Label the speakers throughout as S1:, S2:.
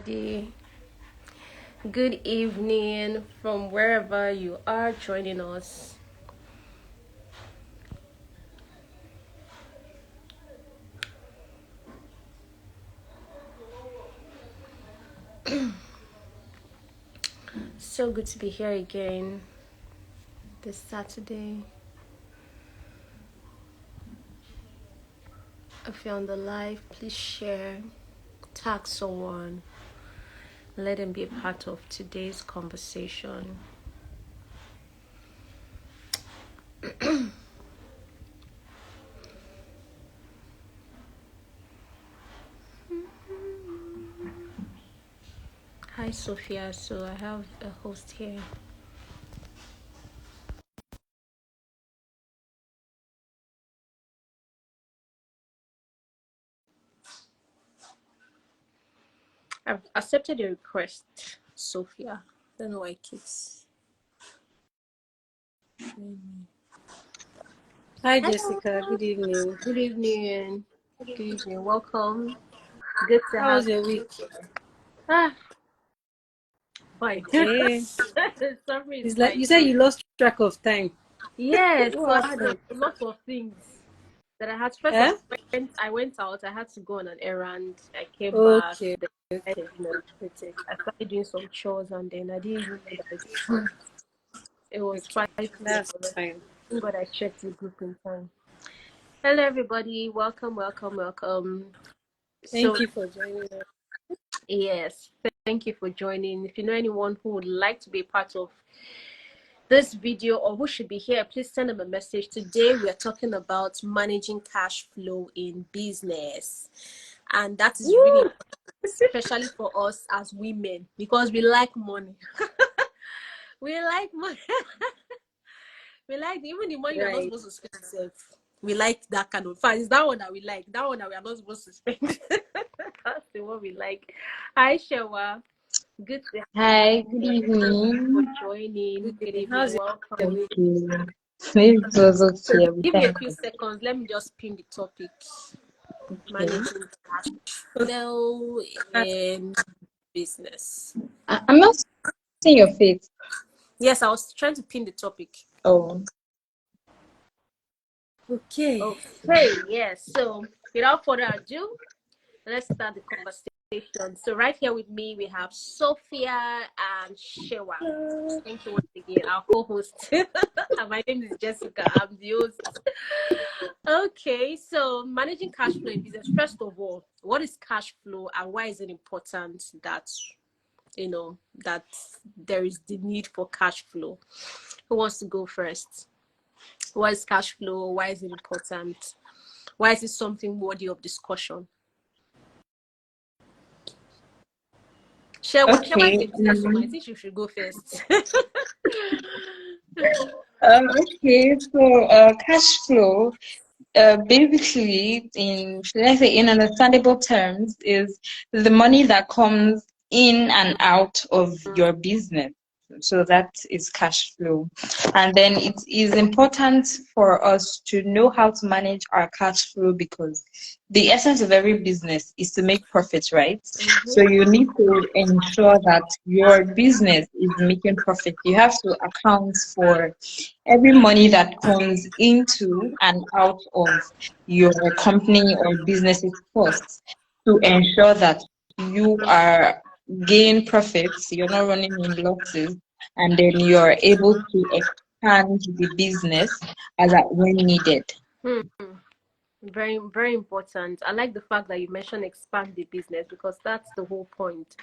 S1: everybody. Good evening from wherever you are joining us. So good to be here again this Saturday. If you're on the live, please share, tag someone, let them be a part of today's conversation. Hi, Sophia. So I have a host here. I've accepted your request, Sophia. Don't know why it keeps.
S2: Hi,
S1: Hello.
S2: Jessica. Good evening.
S1: Good evening. Good evening. Welcome. Good to
S2: How
S1: have
S2: was your week?
S1: ah fine.
S2: Okay.
S1: Summary is
S2: It's like
S1: fine
S2: you said
S1: too.
S2: you lost track of time.
S1: Yes,
S2: What
S1: because I had
S2: happened?
S1: a lot of things that I had. First of
S2: Eh?
S1: all, I went out. I had to go on an errand. I came back.
S2: Okay.
S1: Then
S2: Okay. Okay.
S1: I started doing some chores, and then I didn't even know that it was
S2: Okay.
S1: 5 p.m.
S2: That's
S1: already.
S2: fine.
S1: Thank God I checked the group in time. Hello, everybody. Welcome, welcome, welcome.
S2: Thank
S1: So
S2: you for joining us.
S1: yes, thank you for joining. If you know anyone who would like to be a part of this video or who should be here, please send them a message. Today we are talking about managing cash flow in business, and that is really
S2: Woo!
S1: important, especially for us as women, because we like money. We like money. We like even the money we are not
S2: Right.
S1: supposed to spend itself. We like that kind of fun. It's that one that we like. That one that we are not supposed to spend. That's the one we like. Hi, Shewa. Good to have you
S3: Hi, good
S1: here. Thank you for
S3: evening.
S1: joining.
S2: Good
S1: Good
S2: evening.
S1: evening.
S2: How's your
S1: Welcome.
S3: Thank
S2: week?
S3: you. It was
S1: So
S3: okay. We
S1: give me a
S3: thank
S1: few
S3: God.
S1: seconds. Let me just pin the topic.
S3: Okay.
S1: Managing cash flow in business.
S3: I'm not seeing your face.
S1: Yes, I was trying to pin the topic.
S3: Oh,
S2: Okay.
S1: Okay, yes. So without further ado, let's start the conversation. So right here with me, we have Sophia and Shewa. Thank you once again, our co-host. And my name is Jessica. I'm the host. Okay, so managing cash flow in business. First of all, what is cash flow and why is it important that that there is the need for cash flow? Who wants to go first? What is cash flow? Why is it important? Why is it something worthy of discussion? Shewa is
S3: okay.
S1: a businesswoman. I think she should go first.
S3: Okay. So, cash flow, basically, in should I say, in understandable terms, is the money that comes in and out of your business. So that is cash flow. And then it is important for us to know how to manage our cash flow because the essence of every business is to make profits, right? So you need to ensure that your business is making profit. You have to account for every money that comes into and out of your company or business's costs to ensure that you are gain profits, you're not running in losses, and then you're able to expand the business as at when needed.
S1: Hmm. Very, very important. I like the fact that you mentioned expand the business because that's the whole point.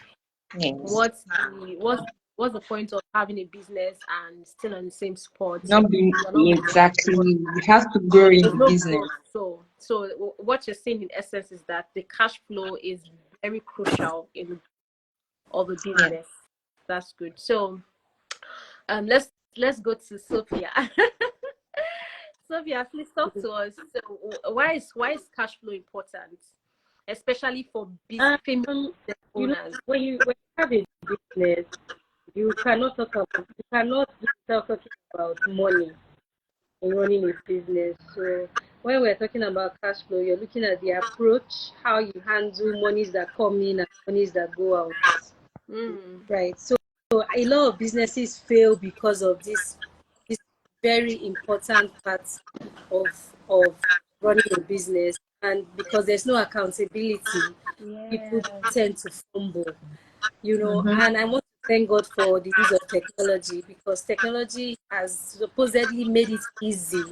S3: Yes.
S1: What's the point of having a business and still on the same spot?
S3: Not be
S1: You're not moving
S3: exactly.
S1: forward.
S3: You have to grow in
S1: There's
S3: the
S1: no
S3: business.
S1: growth. So what you're saying in essence is that the cash flow is very crucial in all the
S3: Yeah.
S1: business. That's good. So let's go to Sophia. Sophia, please talk to us. So why is cash flow important, especially for female
S2: Um,
S1: business
S2: you know,
S1: owners?
S2: when you have a business, you cannot do without talking about money in running a business. So when we're talking about cash flow, you're looking at the approach, how you handle monies that come in and monies that go out. Right. So a lot of businesses fail because of this very important part of running a business, and because there's no accountability, people tend to fumble. And I want to thank God for the use of technology, because technology has supposedly made it easy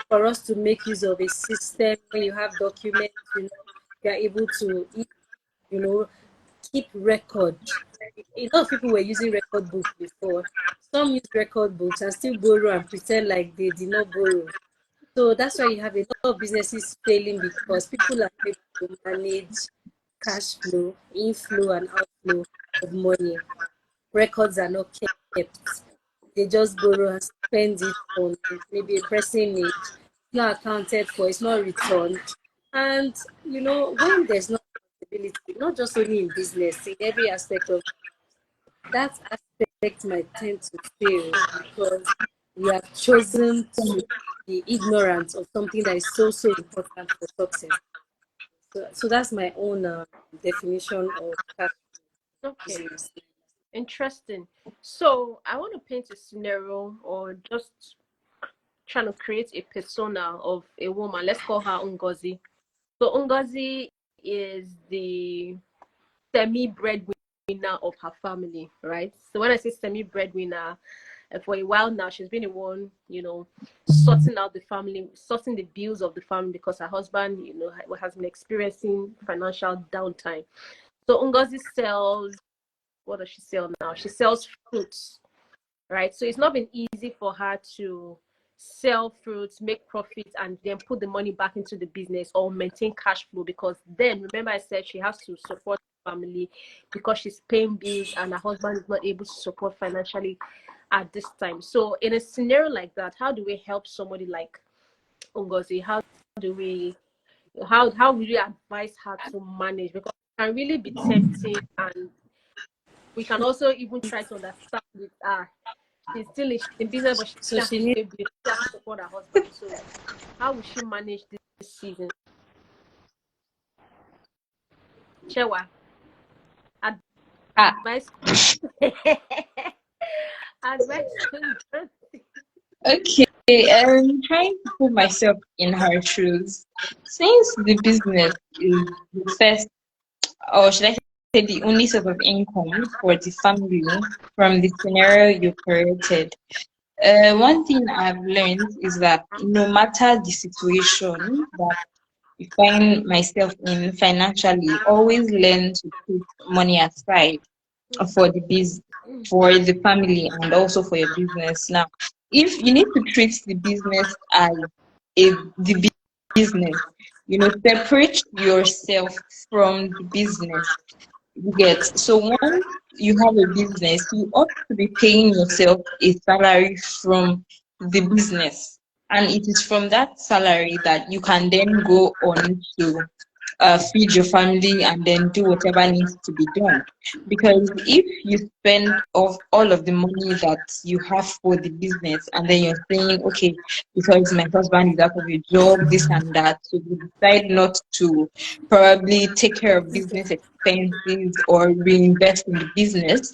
S2: for us to make use of a system. When you have documents, you're able to, keep record. A lot of people were using record books before. Some use record books and still borrow and pretend like they did not borrow. So that's why you have a lot of businesses failing, because people are able to manage cash flow, inflow and outflow of money. Records are not kept. They just borrow and spend it on maybe a pressing need. It's not accounted for, it's not returned. And when there's no accountability, not just only in business, in every aspect of that aspect might tend to fail, because we have chosen to be ignorant of something that is so important for success. So that's my own definition of cash
S1: Okay,
S2: business.
S1: interesting. So I want to paint a scenario, or just trying to create a persona of a woman. Let's call her Ngozi. So Ngozi is the semi-breadwinner of her family, right? So when I say semi-breadwinner, for a while now, she's been the one, sorting out the family, sorting the bills of the family, because her husband, has been experiencing financial downtime. So Ngozi sells, what does she sell now? She sells fruits, right? So it's not been easy for her to sell fruits, make profits, and then put the money back into the business or maintain cash flow, because then, remember I said she has to support the family because she's paying bills and her husband is not able to support financially at this time. So in a scenario like that, how do we help somebody like Ngozi? How do we how will you advise her to manage? Because it can really be tempting, and we can also even try to understand with her. She's in business, but she
S2: So
S1: has
S2: she
S1: to
S2: needs
S1: pay bills. She has to support her husband. So how will she manage this season? Chewa, advice. Advice.
S3: Okay, I'm trying to put myself in her shoes. Since the business is the first, or should I say the only source of income for the family from the scenario you created, one thing I've learned is that no matter the situation that I find myself in financially, always learn to put money aside for for the family and also for your business. Now, if you need to treat the business as the business, separate yourself from the business. You get, so once you have a business, you ought to be paying yourself a salary from the business, and it is from that salary that you can then go on to feed your family and then do whatever needs to be done. Because if you spend off all of the money that you have for the business and then you're saying, okay, because my husband is out of a job, this and that, so you decide not to probably take care of business expenses or reinvest in the business.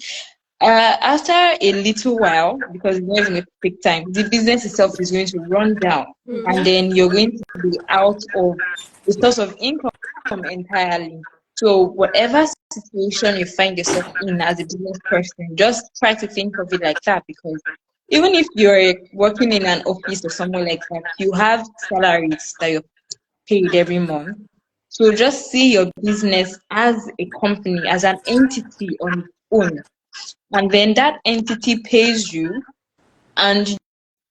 S3: After a little while, because it's not even going to take time, the business itself is going to run down, and then you're going to be out of the source of income entirely. So whatever situation you find yourself in as a business person, just try to think of it like that, because even if you're working in an office or somewhere like that, you have salaries that you're paid every month. So just see your business as a company, as an entity on its own. And then that entity pays you, and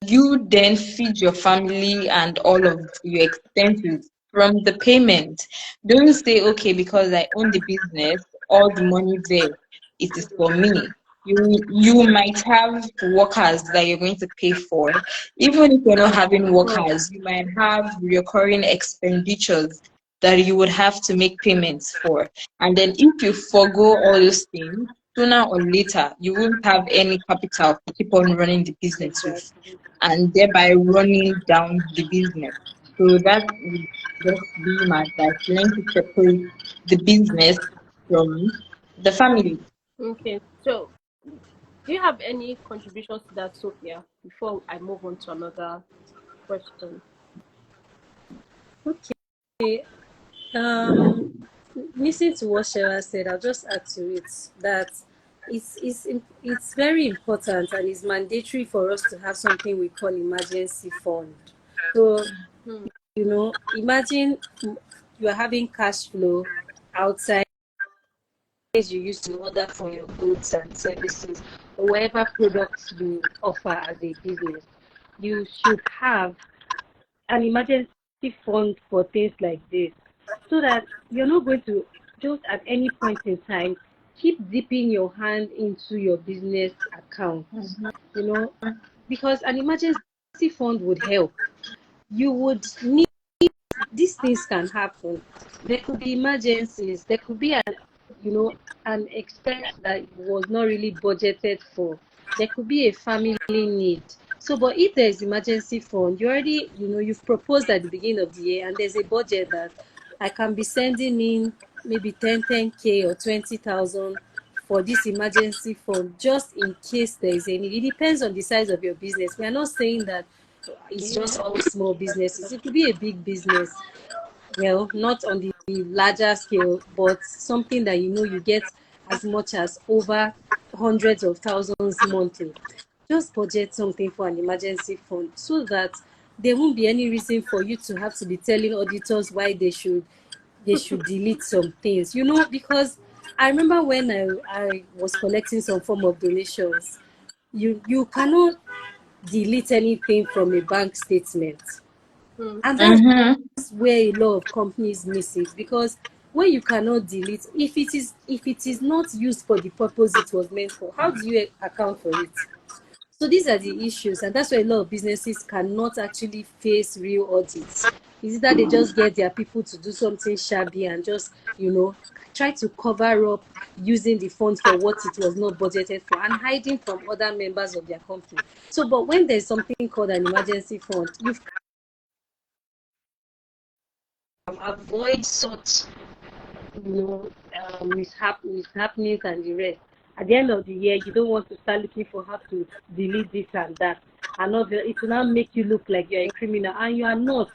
S3: you then feed your family and all of your expenses from the payment. Don't say, okay, because I own the business, all the money there, it is for me. You might have workers that you're going to pay for. Even if you're not having workers, you might have recurring expenditures that you would have to make payments for. And then if you forego all those things, sooner or later, you won't have any capital to keep on running the business with, and thereby running down the business. So that would just be my advice. Learn to separate the business from the family.
S1: Okay, so do you have any contributions to that, Sophia, before I move on to another question?
S2: Okay. Listening to what Shara said, I'll just add to it that it's very important and it's mandatory for us to have something we call emergency fund. So, imagine you're having cash flow outside you used to order for your goods and services or whatever products you offer as a business. You should have an emergency fund for things like this so that you're not going to just at any point in time keep dipping your hand into your business account, because an emergency fund would help. You would need, these things can happen. There could be emergencies, there could be an expense that was not really budgeted for. There could be a family need. So, but if there's emergency fund, you already, you've proposed at the beginning of the year, and there's a budget that I can be sending in maybe 10K or 20,000 for this emergency fund, just in case there is any. It depends on the size of your business. We are not saying that it's just all small businesses. It could be a big business, not on the larger scale, but something that you get as much as over hundreds of thousands monthly. Just budget something for an emergency fund so that there won't be any reason for you to have to be telling auditors why they should delete some things, because I remember when I was collecting some form of donations, you cannot delete anything from a bank statement. And that's where a lot of companies miss it, because when you cannot delete, if it is not used for the purpose it was meant for, how do you account for it? So these are the issues, and that's why a lot of businesses cannot actually face real audits. Is that they just get their people to do something shabby and just try to cover up using the funds for what it was not budgeted for and hiding from other members of their company. So, but when there's something called an emergency fund, you avoid such mishappenings and the rest. At the end of the year, you don't want to start looking for how to delete this and that, and not it will now make you look like you're a criminal, and you are not,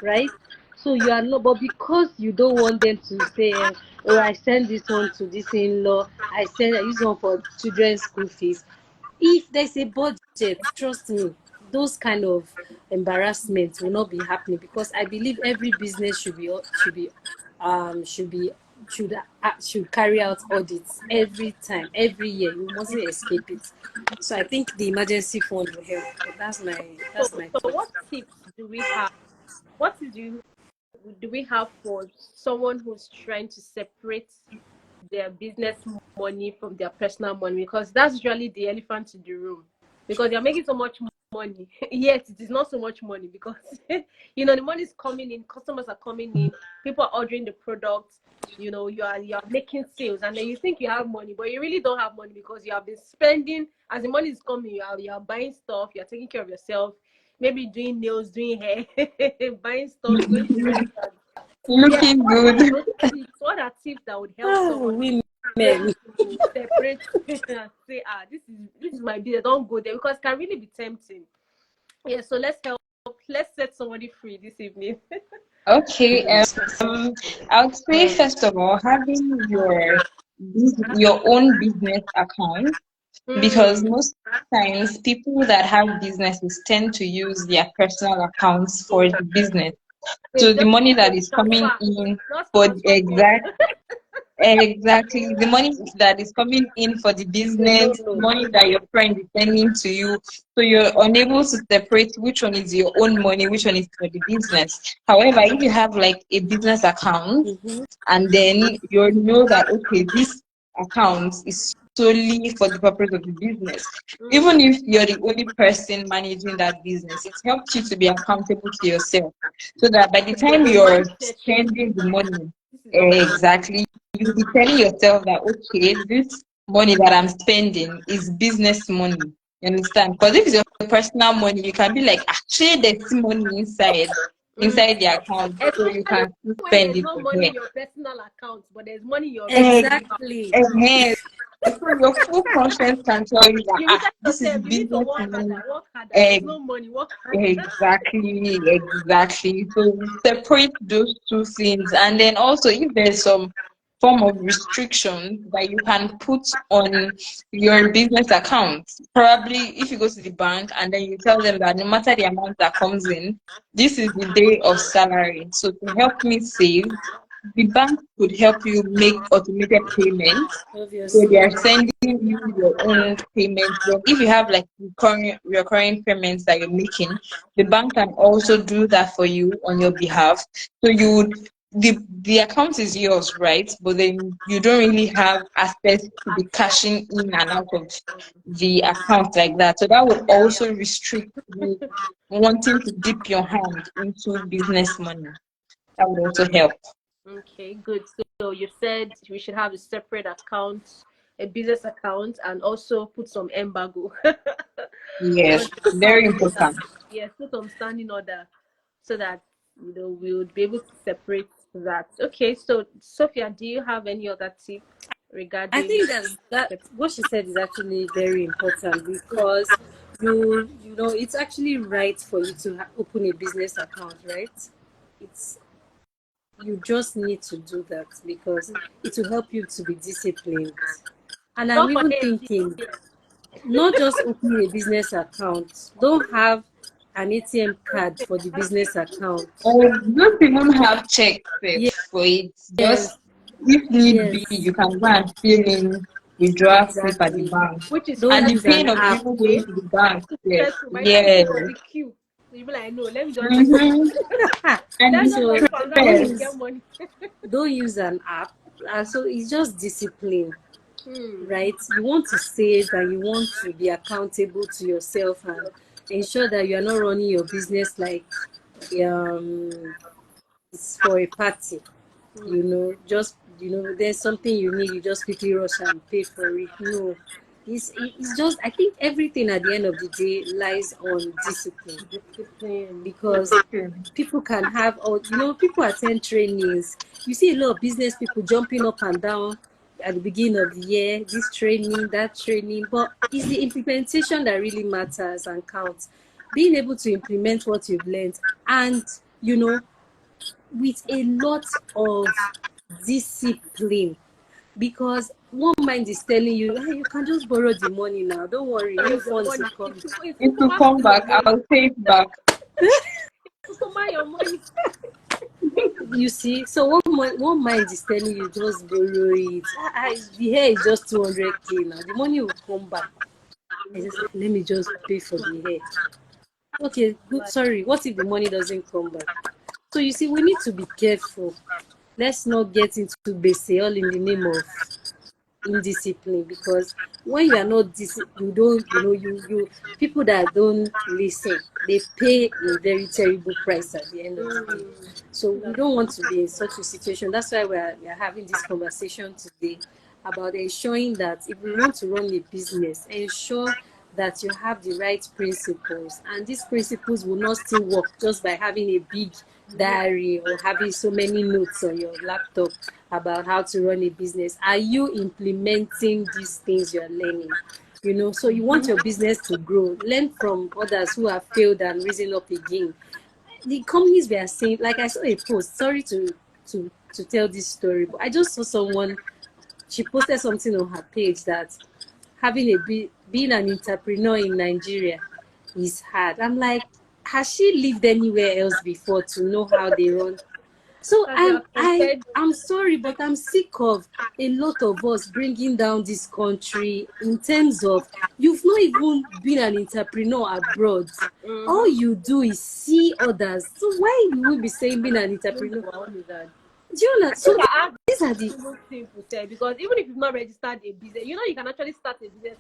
S2: right? So you are not, but because you don't want them to say, oh, I send this one to this in-law, I use one for children's school fees. If there's a budget, trust me, those kind of embarrassments will not be happening, because I believe every business should carry out audits every time, every year. You mustn't escape it. So I think the emergency fund will help. That's my
S1: So what tips do we have? What do we have for someone who's trying to separate their business money from their personal money? Because that's usually the elephant in the room. Because they're making so much money, yet it is not so much money, because the money is coming in, customers are coming in, people are ordering the products, you are making sales, and then you think you have money, but you really don't have money, because you have been spending. As the money is coming, you are buying stuff, you're taking care of yourself, maybe doing nails, doing hair, buying stuff, going to restaurants.
S3: Looking good.
S1: What are tips that would help someone to separate and say, this is my business, don't go there, because it can really be tempting. Yeah, so let's set somebody free this evening.
S3: Okay. I would say first of all, having your own business account, because most times people that have businesses tend to use their personal accounts for the business. So the money that is coming in for exactly the money that is coming in for the business, money that your friend is sending to you. So you're unable to separate which one is your own money, which one is for the business. However, if you have like a business account, and then you know that okay, this account is solely for the purpose of the business. Even if you're the only person managing that business, it helps you to be accountable to yourself, so that by the time you're spending the money, exactly, you'll be telling yourself that okay, this money that I'm spending is business money. You understand? Because if it's your personal money, you can be like, actually, there's money inside. inside the account, so you
S1: Especially
S3: can still
S1: when
S3: spend
S1: there's
S3: it
S1: no money
S3: there.
S1: in your personal account, but there's money in your business account.
S2: Exactly.
S3: So your full conscience can tell you that
S1: You will tell
S3: this is
S1: yourself, you need to
S3: business
S1: work
S3: money.
S1: harder, work harder. There's
S3: Ex-
S1: no money, work harder.
S3: exactly. So separate those two things, and then also if there's some form of restriction that you can put on your business account, probably if you go to the bank and then you tell them that no matter the amount that comes in, this is the day of salary. So to help me save, the bank could help you make automated payments. So they
S2: Obviously.
S3: are sending you your own payments. Then if you have like recurring payments that you're making, the bank can also do that for you on your behalf. So you would the account is yours, right? But then you don't really have access to be cashing in and out of the account like that. So that would also restrict you wanting to dip your hand into business money. That would also help.
S1: Okay, good. So you said we should have a separate account, a business account, and also put some embargo.
S3: Yes,
S1: Put some
S3: very
S1: standing order.
S3: important.
S1: Yes, put some standing order so that we would be able to separate that. Okay, so Sophia, do you have any other tip
S2: I
S1: regarding
S2: think that what she said is actually very important because you know it's actually right for you to open a business account, right? It's you just need to do that because it will help you to be disciplined. And I'm
S1: not for
S2: even
S1: them?
S2: thinking not just opening a business account, don't have an ATM card for the business account.
S3: Don't even have check safe for it. Just
S2: Yes,
S3: if need be,
S2: yes,
S3: you can go and fill in withdrawal slip at the
S2: exactly.
S3: bank.
S1: Which is
S2: Don't
S3: And the
S2: use an
S3: pain of
S2: app.
S3: even
S1: okay.
S3: going to the bank, yes,
S1: Stressful. By the time you
S3: yes.
S1: think of the queue, you be like, no, let me just do it.
S3: Mm-hmm. And
S1: Let's
S3: the
S1: just
S2: So
S1: wait for another
S2: don't
S1: person to
S3: stress.
S1: get
S2: use
S1: money.
S2: don't use an app. So it's just discipline,
S1: Hmm.
S2: right? You want to save and you want to be accountable to yourself and ensure that you are not running your business like um it's for a party. You know, just there's something you need, you just quickly rush and pay for it. No, it's just I think everything at the end of the day lies on discipline
S1: Discipline.
S2: because people can have or people attend trainings. You see a lot of business people jumping up and down at the beginning of the year, this training, that training, but it's the implementation that really matters and counts. Being able to implement what you've learned and you know with a lot of discipline because one mind is telling you, hey, you can just borrow the money now, don't worry, new
S1: Your
S2: funds will
S1: money.
S2: come.
S1: It
S3: It
S1: will
S3: will
S1: come
S3: come
S1: your
S3: back.
S1: money.
S3: I'll pay it back.
S1: It will come your money.
S2: You see, so one mind is telling you just borrow it. The hair is just 200k now, the money will come back. I just let me just pay for the hair. Okay, good. Sorry, what if the money doesn't come back? So you see, we need to be careful. Let's not get into base all in the name of indiscipline because when you are not you don't you people that don't listen, they pay a very terrible price at the end of the day. So we don't want to be in such a situation. That's why we are having this conversation today about ensuring that if we want to run a business, ensure that you have the right principles, and these principles will not still work just by having a big diary or having so many notes on your laptop about how to run a business. Are you implementing these things you're learning? So you want your business to grow, learn from others who have failed and risen up again. The companies we are seeing, like I saw a post, sorry to tell this story, but I just saw someone, she posted something on her page that having being an entrepreneur in Nigeria is hard. I'm like, has she lived anywhere else before to know how they run? So
S1: As you have compared,
S2: I'm sorry, but I'm sick of a lot of us bringing down this country in terms of you've not even been an entrepreneur abroad. All you do is see others. So why will we be saying being an entrepreneur? Do you know? So these are the
S1: simple say because even if you've not registered a business, you can actually start a business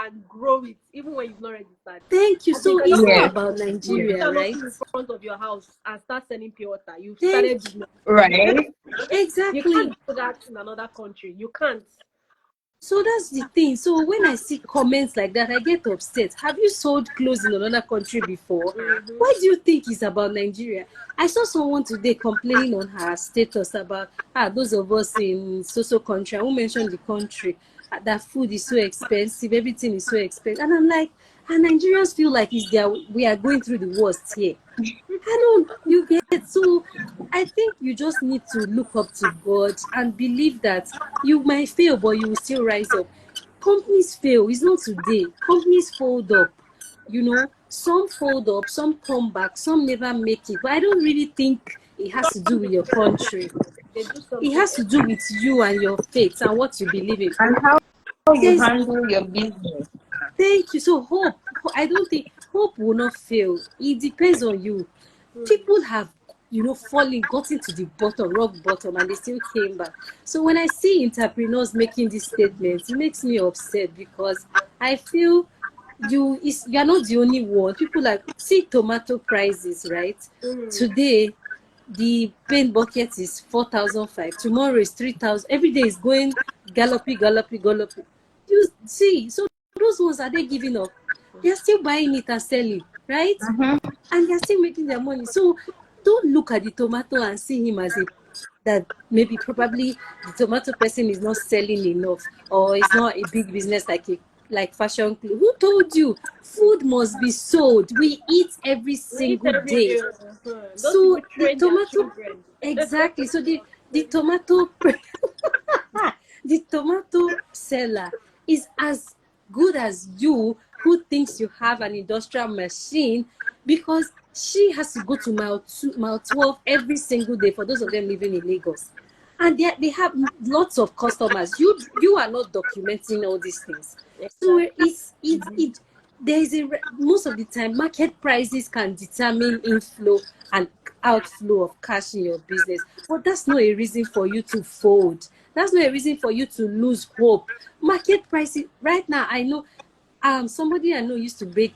S1: and grow it even when you've not registered.
S2: thank you.
S1: As you
S2: So
S1: can
S2: it's
S1: just
S2: not
S3: Yes,
S2: about
S1: put
S3: yes.
S2: Nigeria,
S1: cannot
S2: right?
S1: in front of your house and start selling pure water. You've
S2: Thank
S1: started business.
S3: Right.
S1: You
S2: exactly.
S1: can't do that in another country. You can't.
S2: So that's the thing. So when I see comments like that, I get upset. Have you sold clothes in another country before? Why do you think it's about Nigeria? I saw someone today complaining on her status about those of us in so country. I won't mention the country. That food is so expensive, everything is so expensive. And I'm like, and Nigerians feel like we are going through the worst here. I don't, you get, so I think you just need to look up to God and believe that you might fail, but you will still rise up. Companies fail, it's not today. Companies fold up, some fold up, some come back, some never make it. But I don't really think it has to do with your country. It has to do with you and your faith and what you believe in.
S3: And how you
S2: There's,
S3: handle your business.
S2: thank you. So I don't think hope will not fail. It depends on you. People have gotten to the bottom, rock bottom, and they still came back. So when I see entrepreneurs making these statements, it makes me upset because I feel you're not the only one. People see tomato prices, right? Today the paint bucket is 4,500. Tomorrow is 3,000. Every day is going gallopy. You see, so those ones, are they giving up? They're still buying it and selling, right? And they're still making their money. So don't look at the tomato and see him as that maybe probably the tomato person is not selling enough, or it's not a big business like fashion. Who told you food must be sold? We eat every single day. So the tomato, exactly. So the tomato the tomato seller is as good as you who thinks you have an industrial machine, because she has to go to mile 12 every single day for those of them living in Lagos. And they have lots of customers. You are not documenting all these things. So there is most of the time market prices can determine inflow and outflow of cash in your business. But that's not a reason for you to fold. That's not a reason for you to lose hope. Market prices right now, I know somebody I know used to bake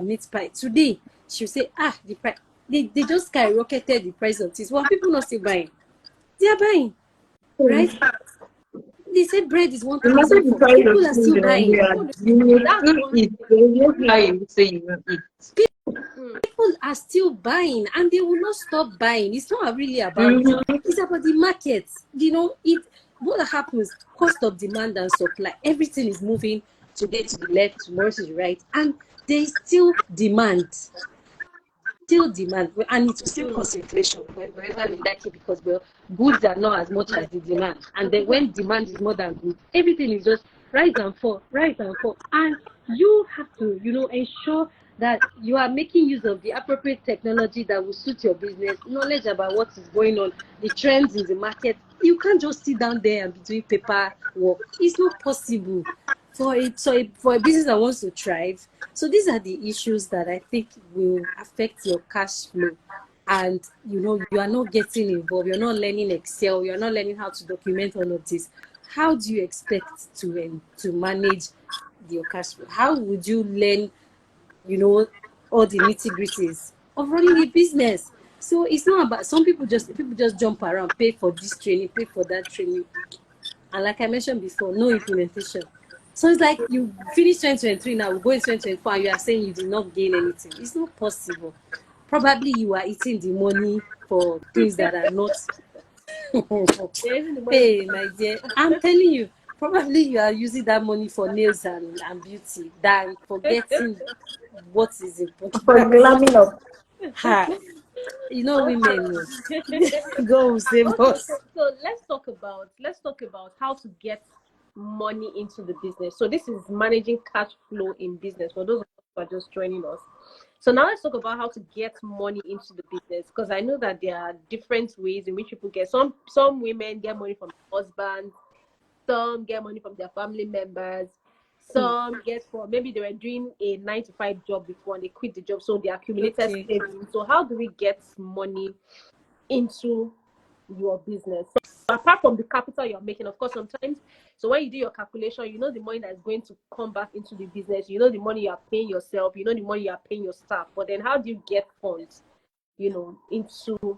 S2: meat pie. Today she'll say, the price, they just skyrocketed the price of this. Well, people not still buying. They are buying, right? They said bread is
S3: No matter
S2: 1,000.
S3: the price
S2: People
S3: of
S2: are
S3: food
S2: still
S3: in
S2: buying.
S3: Nigeria, you will still eat. There is no how you say you will eat.
S2: People are still buying, and they will not stop buying. It's not really about you. It's about the market. What happens, cost of demand and supply, everything is moving today to the left, tomorrow to the right, and there is still demand, and it will still cause inflation wherever we like it, because goods are not as much as the demand, and then when demand is more than good, everything is just rise and fall, and you have to ensure that you are making use of the appropriate technology that will suit your business, knowledge about what is going on, the trends in the market. You can't just sit down there and be doing paper work. It's not possible for a business that wants to thrive. So these are the issues that I think will affect your cash flow. And you are not getting involved, you're not learning Excel, you're not learning how to document all of this. How do you expect to manage your cash flow? How would you learn all the nitty-gritties of running a business? So it's not about, people just jump around, pay for this training, pay for that training, and like I mentioned before, no implementation. So it's like you finish 2023 now, we go in 2024, and you are saying you did not gain anything. It's not possible. Probably you are eating the money for things that are not. Hey, my dear, I'm telling you, probably you are using that money for nails and beauty than forgetting what is
S3: For
S2: important.
S3: glamming up.
S2: Ha. Women, God will save us.
S1: So let's talk about how to get money into the business. So this is managing cash flow in business for those of us who are just joining us. So now let's talk about how to get money into the business, because I know that there are different ways in which people get. Some women get money from their husbands, some get money from their family members, some get from, maybe they were doing a 9 to 5 job before and they quit the job, so they accumulated savings. So how do we get money into your business? So apart from the capital you're making, of course, sometimes, so when you do your calculation, you know the money that's going to come back into the business, you know the money you are paying yourself, you know the money you are paying your staff. But then how do you get funds into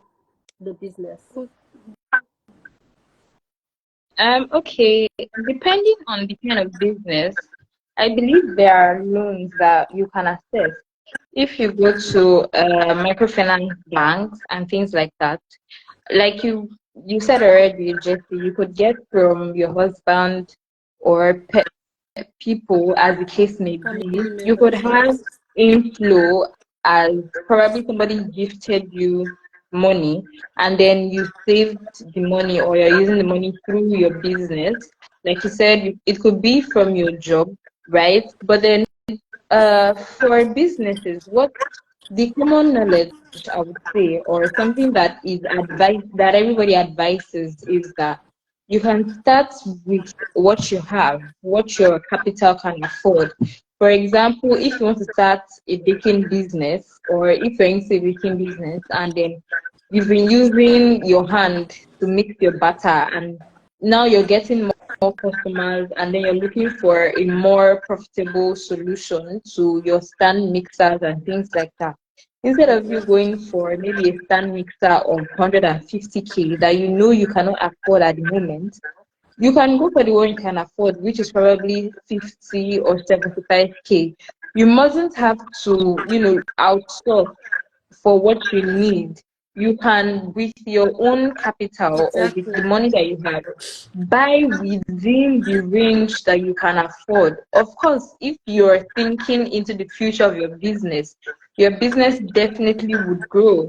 S1: the business?
S3: Okay, depending on the kind of business, I believe there are loans that you can access. If you go to microfinance banks and things like that, like you said already, Jesse, you could get from your husband or people, as the case may be.
S2: Family
S3: You could
S2: members,
S3: have
S2: yes.
S3: inflow as probably somebody gifted you money and then you saved the money or you're using the money through your business. Like you said, it could be from your job, right? But then for businesses, what the common knowledge I would say, or something that is advice that everybody advises is that you can start with what you have, what your capital can afford. For example, if you want to start a baking business, or if you're into a baking business and then you've been using your hand to mix your batter and now you're getting more customers and then you're looking for a more profitable solution to your stand mixers and things like that. Instead of you going for maybe a stand mixer of 150K that you know you cannot afford at the moment, you can go for the one you can afford, which is probably 50 or 75K. You mustn't have to, outsource for what you need. You can, with your own capital or with
S2: Exactly.
S3: the money that you have, buy within the range that you can afford. Of course, if you're thinking into the future of your business definitely would grow.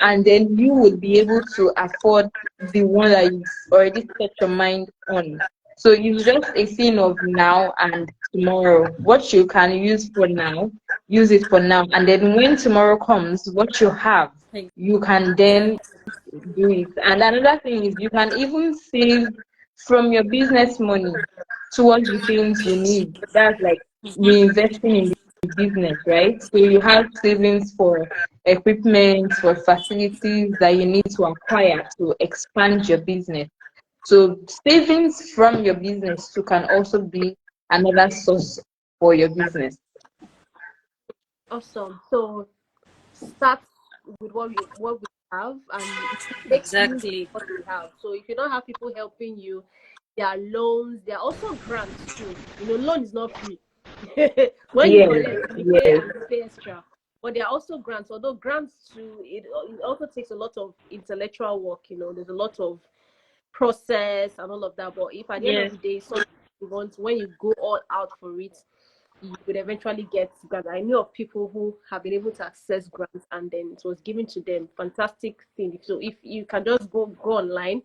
S3: And then you would be able to afford the one that you've already set your mind on. So it's just a thing of now and tomorrow. What you can use for now, use it for now. And then when tomorrow comes, what you have, you can then
S2: Exactly.
S3: do it. And another thing is you can even save from your business money towards the things you need. That's like reinvesting in the business, right? So you have savings for equipment, for facilities that you need to acquire to expand your business. So savings from your business too can also be another source for your business.
S1: Awesome. So start with what we have and make use of
S2: Exactly.
S1: what we have. So if you don't have people helping you, there are loans, there are also grants too. Loan is not free. When you
S3: Yes,
S1: collect, you pay
S3: yes,
S1: and you pay extra. But there are also grants, although grants too, it also takes a lot of intellectual work, there's a lot of process and all of that. But if at the end of
S2: Yes.
S1: the day, something you want, when you go all out for it, you would eventually get grants. I know of people who have been able to access grants and then it was given to them. Fantastic thing. So if you can just go online,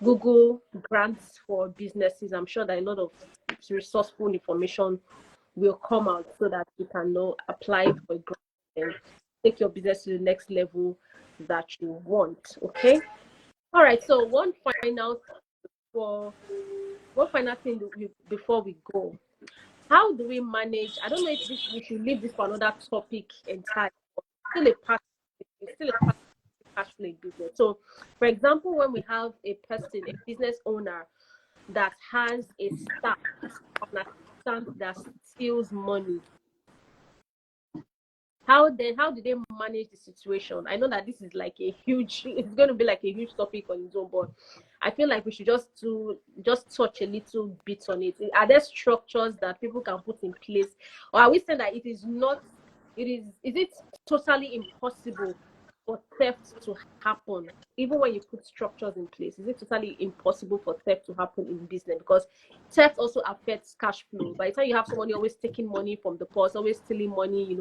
S1: Google grants for businesses, I'm sure that a lot of resourceful information will come out so that you can know apply for a grant and take your business to the next level that you want. Okay. All right. So for one final thing before we go, how do we manage? I don't know if we should leave this for another topic entirely. But it's still a part of cash flow business. So, for example, when we have a person, a business owner that has a staff, an assistant that steals money, how do they manage the situation? I know that this is like a huge, it's going to be like a huge topic on its own, but I feel like we should just touch a little bit on it. Are there structures that people can put in place, or are we saying that it is not, is it totally impossible for theft to happen even when you put structures in place? Is it totally impossible for theft to happen in business? Because theft also affects cash flow. By the time you have somebody always taking money from the purse, always stealing money,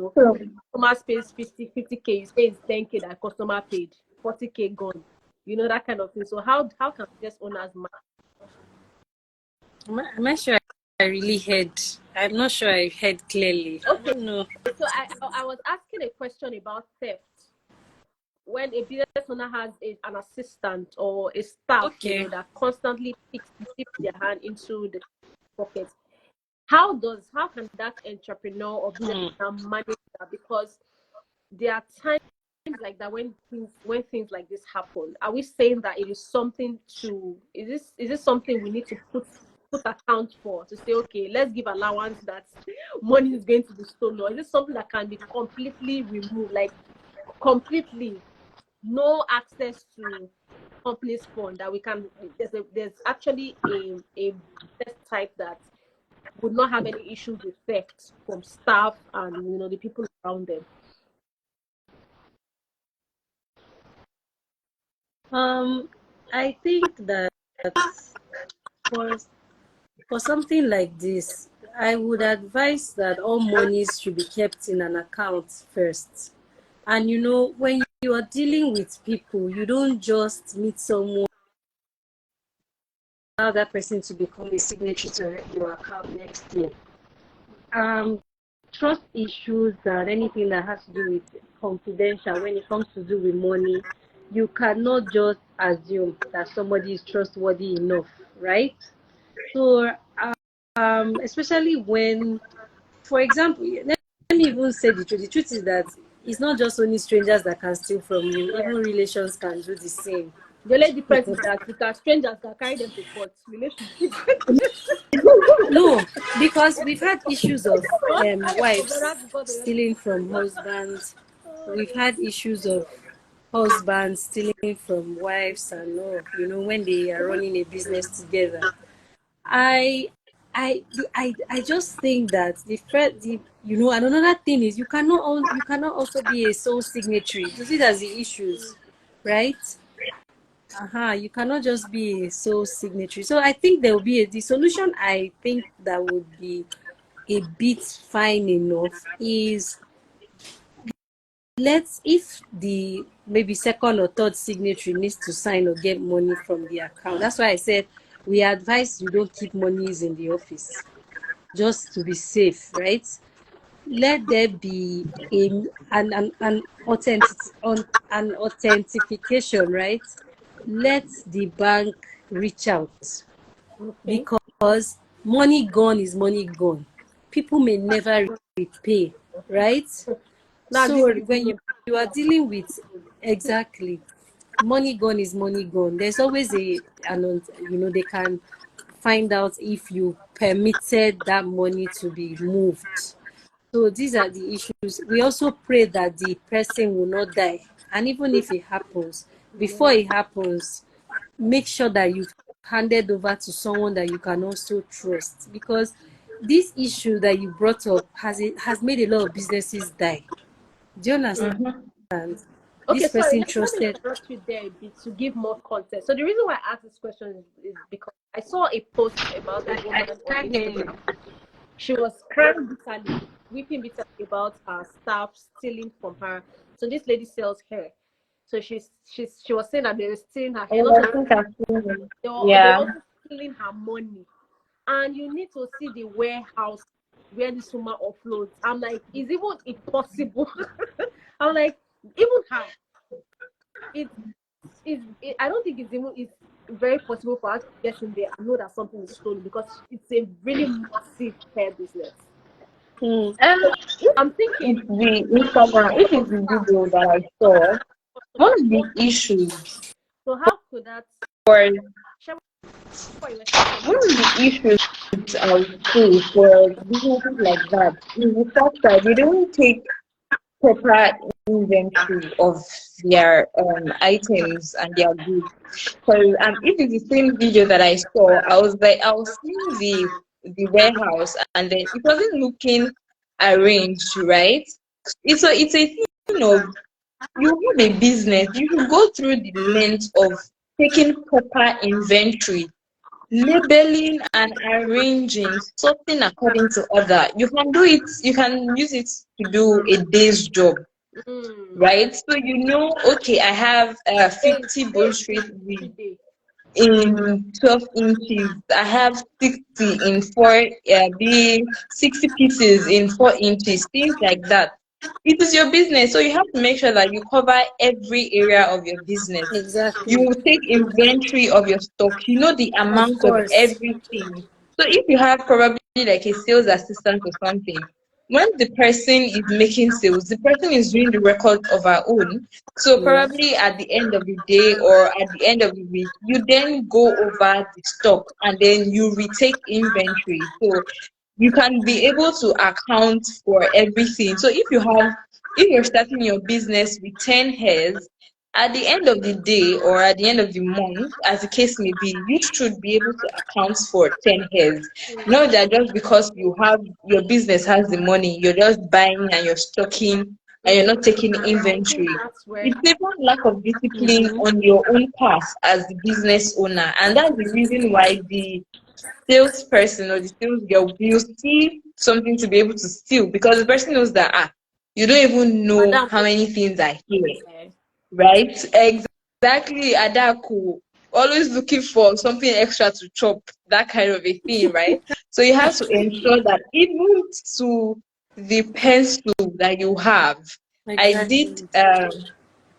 S1: customer pays 50K, you say it's 10K that customer paid, 40K gone, that kind of thing. So how can business owners manage?
S2: Am I sure I really heard? I'm not sure I heard clearly. I
S1: Okay,
S2: don't know.
S1: so I was asking a question about theft. When a business owner has an assistant or a staff,
S2: Okay.
S1: that constantly dips their hand into the pocket, how can that entrepreneur or business owner manage that? Because there are times like that when things like this happen. Are we saying that it is something to is this something we need to put account for, to say, okay, let's give allowance that money is going to be stolen? Or is this something that can be completely removed, like completely no access to company's fund that we can. There's actually a business type that would not have any issues with theft from staff and the people around them.
S2: I think that for something like this, I would advise that all monies should be kept in an account first. And when you are dealing with people, you don't just meet someone, allow that person to become a signatory to your account next year. Trust issues and anything that has to do with confidential, when it comes to do with money, you cannot just assume that somebody is trustworthy enough, right? So especially when, for example, let me even say the truth. The truth is that it's not just only strangers that can steal from you. Even relations can do the same.
S1: The only difference is that because strangers can carry them to court. Relationships.
S2: No, because we've had issues of wives stealing from husbands. We've had issues of husbands stealing from wives, and when they are running a business together. I just think that and another thing is you cannot also be a sole signatory. You see, that's the issues, right? You cannot just be a sole signatory. So I think there will be the solution. I think that would be a bit fine enough is, if the maybe second or third signatory needs to sign or get money from the account. That's why I said we advise you don't keep monies in the office, just to be safe, right? Let there be an authentication, right? Let the bank reach out,
S1: Okay.
S2: because money gone is money gone. People may never repay, right? So when you are dealing with, exactly, money gone is money gone. There's always they can find out if you permitted that money to be moved. So these are the issues. We also pray that the person will not die. And even if it happens, before it happens, make sure that you've handed over to someone that you can also trust. Because this issue that you brought up has made a lot of businesses die. Do you understand?
S1: Okay,
S2: This
S1: sorry,
S2: person
S1: let me
S2: trusted.
S1: interrupt you there a bit to give more context. So the reason why I asked this question is because I saw a post about a woman on Instagram. She was crying bitterly, weeping bitterly about her staff stealing from her. So this lady sells hair. So she was saying that they were stealing her hair. They were also stealing her money. And you need to see the warehouse where this woman offloads. I'm like, is even impossible? I'm like, even how? I don't think it's very possible for us to get in there and know that something is stolen, because it's a really massive hair business. I'm thinking
S3: The Instagram, it is the video that I saw. One of the issues
S1: so how could that
S3: for one of the issues I would say for businesses like that is the fact that they don't take proper inventory of their items and their goods. Because if it's the same video that I saw, I was seeing the warehouse, and then it wasn't looking arranged, right? It's a thing of, you have a business, you should go through the length of taking proper inventory, labeling and arranging, sorting according to order. You can do it, you can use it to do a day's job, right? So okay, I have 50 bone straight in 12 inches. I have 60 in 60 pieces in 4 inches, things like that. It is your business, so you have to make sure that you cover every area of your business.
S2: Exactly.
S3: You will take inventory of your stock, the amount of everything. So if you have probably like a sales assistant or something, when the person is making sales, the person is doing the record of our own. So probably at the end of the day or at the end of the week, you then go over the stock and then you retake inventory. So you can be able to account for everything. So if you're starting your business with 10 hairs at the end of the day or at the end of the month, as the case may be, you should be able to account for 10 heads. Not that just because your business has the money, you're just buying and you're stocking and you're not taking
S1: I think
S3: inventory.
S1: that's where.
S3: It's even lack of discipline on your own part as the business owner. And that's the reason why the salesperson or the sales girl will see something to be able to steal, because the person knows that you don't even know
S1: Madam,
S3: how many things are here,
S1: okay.
S3: right? Exactly, Adaku. Always looking for something extra to chop, that kind of a thing, right? So you have to ensure that even to the pencil that you have. I did
S1: Exactly.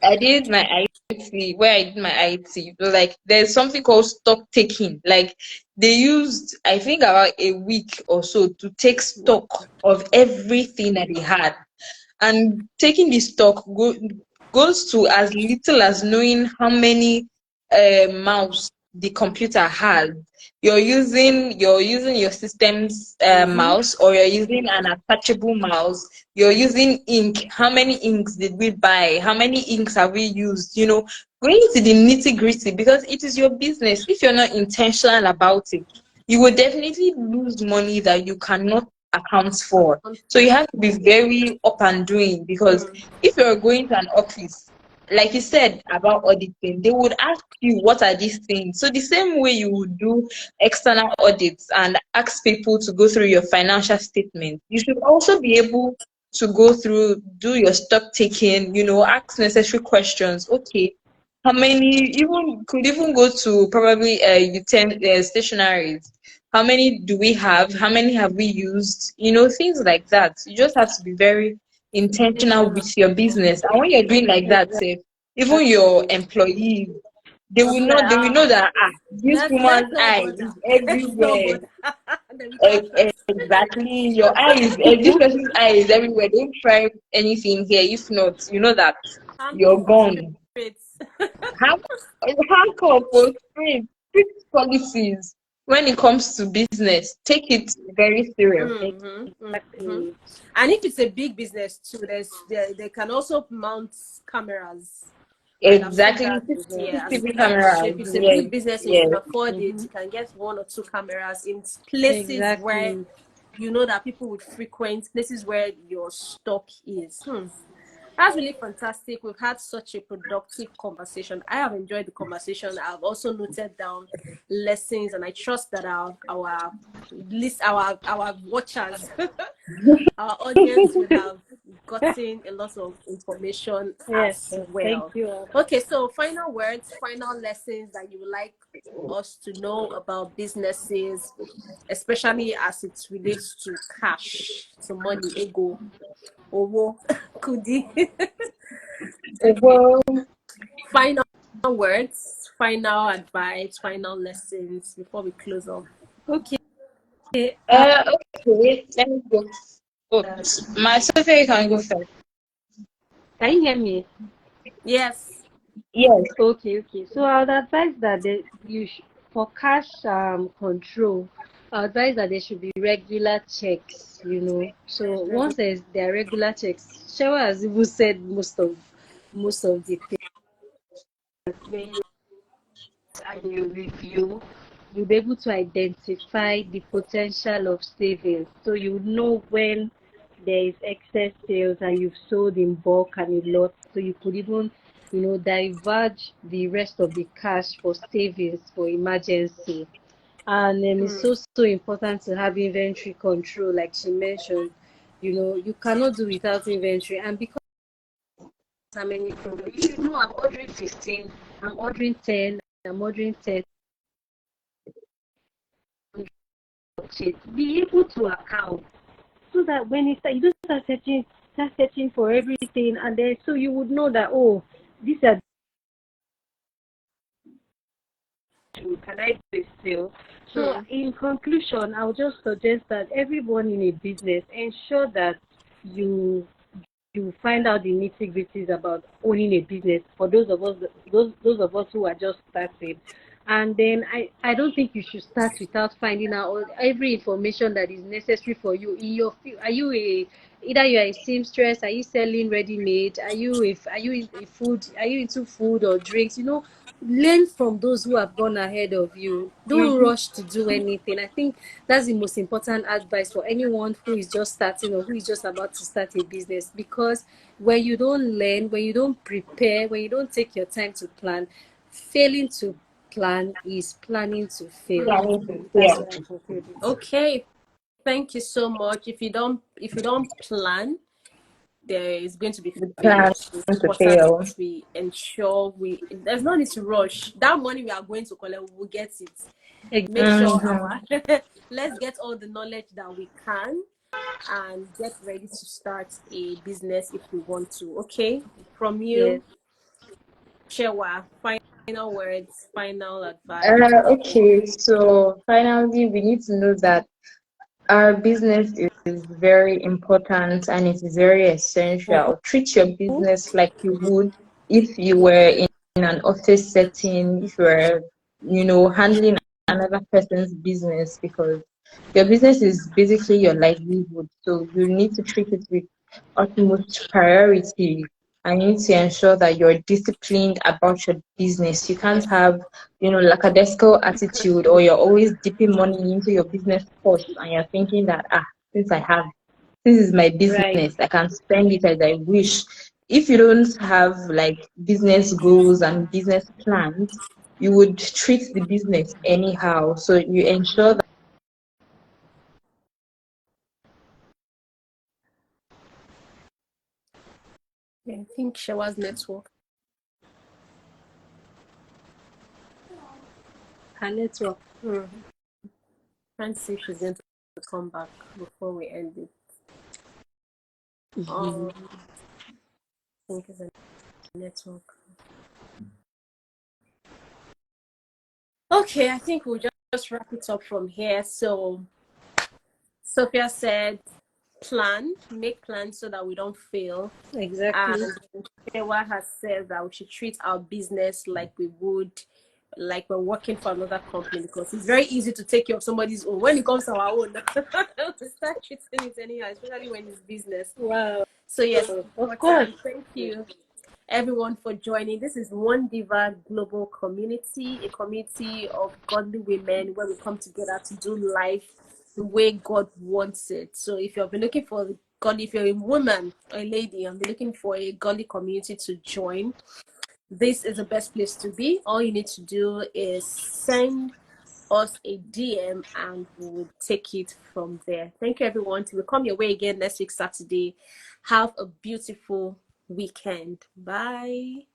S3: I did my IT, where I did my IT, like there's something called stock taking. Like they used, I think, about a week or so to take
S1: Wow.
S3: stock of everything that they had. And taking the stock goes to as little as knowing how many mouse the computer has. You're using your system's mouse, or you're using an attachable mouse. You're using ink. How many inks did we buy? How many inks have we used? Going to the nitty gritty, because it is your business. If you're not intentional about it, you will definitely lose money that you cannot account for. So you have to be very up and doing, because if you're going to an office, like you said about auditing, they would ask you what are these things. So the same way you would do external audits and ask people to go through your financial statement, you should also be able to go through, do your stock taking, ask necessary questions. Okay, how many, even could even go to probably stationaries. How many do we have? How many have we used? Things like that. You just have to be very intentional
S1: Intentional.
S3: with your business. And when you're doing like that, say, even your
S1: Exactly.
S3: employees, they
S1: They'll
S3: will
S1: be
S3: know,
S1: like,
S3: they will know that this
S1: let's
S3: woman's
S1: not
S3: eye
S1: bother.
S3: is
S1: Let's not
S3: everywhere.
S1: bother. Then we catch us.
S3: Exactly. Your eye is this person's eye is everywhere. Don't try anything here. If not, you know that
S1: Handle
S3: you're
S1: for
S3: gone.
S1: spirits.
S3: Have hardcore for strict policies when it comes to business. Take it very serious.
S2: Exactly.
S1: And if it's a big business too, they can also mount cameras. Like I've seen
S3: Exactly.
S1: that, yeah. As
S3: CCTV
S1: if
S3: cameras.
S1: it's a
S3: Yes.
S1: big business and you
S3: Yes.
S1: can afford it, you can get 1 or 2 cameras in places where
S2: Exactly.
S1: you know that people would frequent, places where your stock is. That's really fantastic. We've had such a productive conversation. I have enjoyed the conversation. I've also noted down lessons, and I trust that our list our watchers, our audience will have gotten a lot of information
S2: Yes,
S1: as
S2: yes. Thank
S1: well.
S2: you.
S1: Okay, so final words, final lessons that you would like us to know about businesses, especially as it relates to cash, to money, ego, owo, kudi.
S3: Well,
S1: Final words, final advice, final lessons before we close off.
S2: Okay.
S3: okay. Let me go. Oh, my Sophia, you can go first.
S2: Can you hear me?
S1: Yes.
S3: Yes.
S2: Okay. So I would advise that for cash control, I would advise that there should be regular checks. So once there are regular checks, Shewa has even said most of the things when you and you review, you'll be able to identify the potential of savings. So you know when there is excess sales and you've sold in bulk and a lot. So you could even, diverge the rest of the cash for savings for emergency. And it's also important to have inventory control, like she mentioned. You cannot do without inventory. And because how many products, you should know I'm ordering 15, I'm ordering 10, I'm ordering 10. Be able to account so that when you don't start searching for everything, and then so you would know that, oh, these are true. Can I do a sale? So in conclusion, I'll just suggest that everyone in a business ensure that you find out the nitty-gritties about owning a business for those of us who are just starting. And then I don't think you should start without finding out every information that is necessary for you in your field. Are you either you are a seamstress? Are you selling ready-made? Are you in food? Are you into food or drinks? Learn from those who have gone ahead of you. Don't rush to do anything. I think that's the most important advice for anyone who is just starting or who is just about to start a business. Because when you don't learn, when you don't prepare, when you don't take your time to plan, failing to plan is planning to fail. That's
S3: Yeah.
S2: what I concluded.
S1: Okay, thank you so much. If you don't plan, there is going to be
S3: The
S1: failure.
S3: plan
S1: So it's
S3: to
S1: important
S3: fail.
S1: that we ensure there's no need to rush. That money we are going to collect, we will get it. Make sure
S3: Mm-hmm.
S1: let's get all the knowledge that we can and get ready to start a business if we want to. Okay, from
S2: Yes.
S1: you, Shewa, final words, final advice.
S3: Okay, so finally, we need to know that our business is very important and it is very essential. Treat your business like you would if you were in an office setting, if you were, handling another person's business, because your business is basically your livelihood. So you need to treat it with utmost priority. And you need to ensure that you're disciplined about your business. You can't have, lackadaisical attitude, or you're always dipping money into your business first and you're thinking that, since this is my
S2: Right.
S3: business, I can spend it as I wish. If you don't have like business goals and business plans, you would treat the business anyhow. So you ensure that
S1: I think Shewa's network.
S2: Her network.
S1: Can't see if she's going to come back before we end it.
S2: Mhm.
S1: I think it's a network. Okay, I think we'll just wrap it up from here. So Sophia said, make plans so that we don't fail.
S2: Exactly.
S1: And Shewa has said that we should treat our business like we would, like we're working for another company, because it's very easy to take care of somebody's own. When it comes to our own, we start treating it anyhow, especially when it's business.
S2: Wow.
S1: So yes,
S2: Of course.
S1: important. Thank you everyone for joining. This is WON.D.I.V.A Global Community, a community of godly women where we come together to do life the way God wants it. So if you've been looking for God, if you're a woman or a lady and be looking for a godly community to join, this is the best place to be. All you need to do is send us a DM and we'll take it from there. Thank you everyone. Till we come your way again next week Saturday. Have a beautiful weekend. Bye.